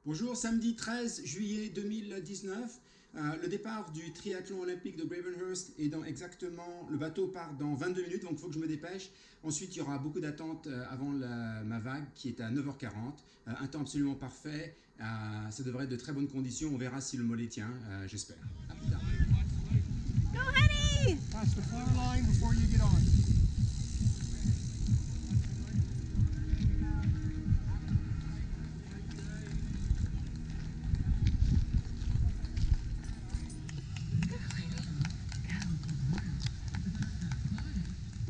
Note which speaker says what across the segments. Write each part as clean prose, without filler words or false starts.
Speaker 1: Bonjour, samedi 13 juillet 2019, le départ du triathlon olympique de Gravenhurst est dans exactement, le bateau part dans 22 minutes, donc il faut que je me dépêche. Ensuite, il y aura beaucoup d'attentes avant ma vague qui est à 9h40, un temps absolument parfait, ça devrait être de très bonnes conditions, on verra si le mollet tient, j'espère. À plus tard.
Speaker 2: Go, honey!
Speaker 3: Pass the far line before you get on.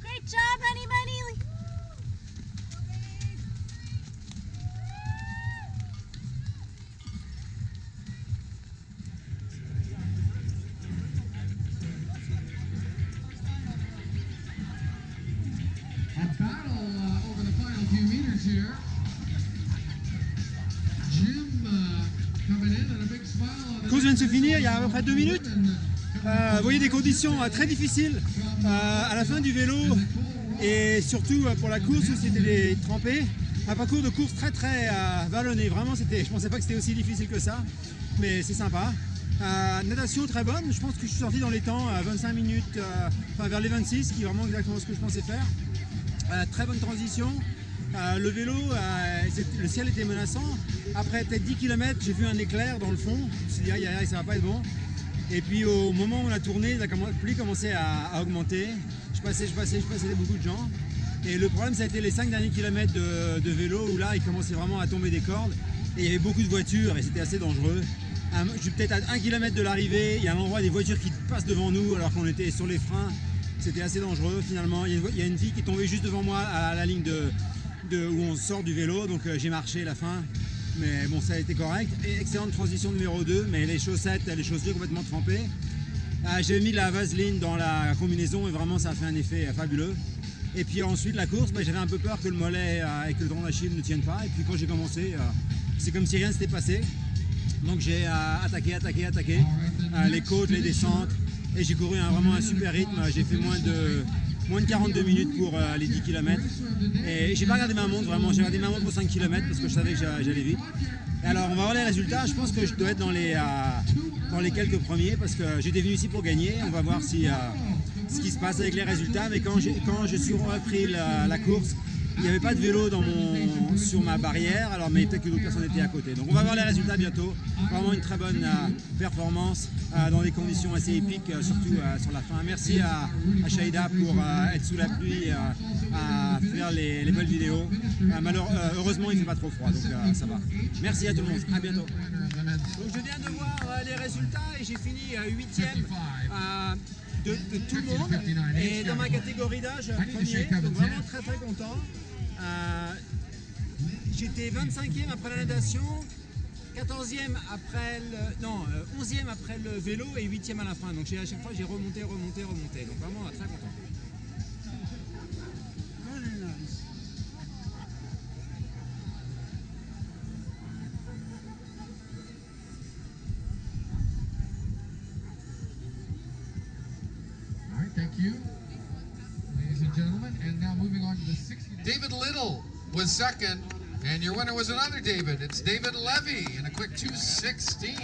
Speaker 2: Great job, honey bunny!
Speaker 4: A battle over the final few meters here. Jim coming in and a big smile on
Speaker 3: La course vient de se finir il y a à peu près 2 minutes. Vous voyez des conditions très difficiles à la fin du vélo et surtout pour la course où c'était des trempés. Un parcours de course très vallonné. Vraiment, je pensais pas que c'était aussi difficile que ça, mais c'est sympa. Natation très bonne. Je pense que je suis sorti dans les temps 25 minutes, enfin vers les 26, qui est vraiment exactement ce que je pensais faire. Très bonne transition. Le vélo, le ciel était menaçant. Après peut-être 10 km, j'ai vu un éclair dans le fond. Je me suis dit, aïe, ça va pas être bon. Et puis au moment où on a tourné, la pluie commençait à augmenter. Je passais beaucoup de gens. Et le problème, ça a été les 5 derniers kilomètres de vélo où là, il commençait vraiment à tomber des cordes. Et il y avait beaucoup de voitures et c'était assez dangereux. Je suis peut-être à 1 km de l'arrivée. Il y a un endroit des voitures qui passent devant nous alors qu'on était sur les freins. C'était assez dangereux finalement. Il y a une fille qui est tombée juste devant moi à la ligne où on sort du vélo. Donc j'ai marché la fin. Mais bon, ça a été correct. Et excellente transition numéro 2. Mais les chaussettes, les chaussures complètement trempées. J'ai mis de la vaseline dans la combinaison et vraiment ça a fait un effet fabuleux. Et puis ensuite la course, j'avais un peu peur que le mollet et que le tendon d'Achille ne tiennent pas. Et puis quand j'ai commencé, c'est comme si rien ne s'était passé. Donc j'ai attaqué les côtes, les descentes. Et j'ai couru vraiment un super rythme. J'ai fait moins de 42 minutes pour les 10 km. Et j'ai pas regardé ma montre vraiment. J'ai regardé ma montre pour 5 km parce que je savais que j'allais vite. Et alors on va voir les résultats. Je pense que je dois être dans les quelques premiers parce que j'étais venu ici pour gagner. On va voir ce qui se passe avec les résultats. Mais quand je suis repris la course, il n'y avait pas de vélo sur ma barrière, mais peut-être que d'autres personnes étaient à côté. Donc on va voir les résultats bientôt. Vraiment une très bonne performance dans des conditions assez épiques, surtout sur la fin. Merci à Shaida pour être sous la pluie, à faire les belles vidéos. Heureusement, il ne fait pas trop froid, donc ça va. Merci à tout le monde. À bientôt. Donc je viens de voir les résultats et j'ai fini 8e. De tout le monde et dans ma catégorie d'âge premier, donc vraiment très content. J'étais 25e après la natation, 14e après 11e après le vélo et 8e à la fin. Donc à chaque fois j'ai remonté. Donc vraiment très content.
Speaker 5: Very nice.
Speaker 4: All right, thank you, ladies and gentlemen. And now moving on to the 60. David Little was second, and your winner was another David. It's David Levy in a quick 2:16.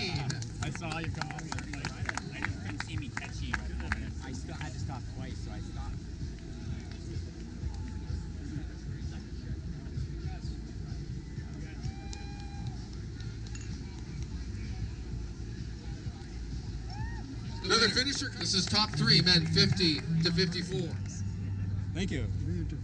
Speaker 6: I saw you come over. I just couldn't see me catch you. I still had to stop twice, so I stopped.
Speaker 4: Another finisher. This is top 3 men, 50 to 54.
Speaker 3: Thank you.
Speaker 5: Beautiful.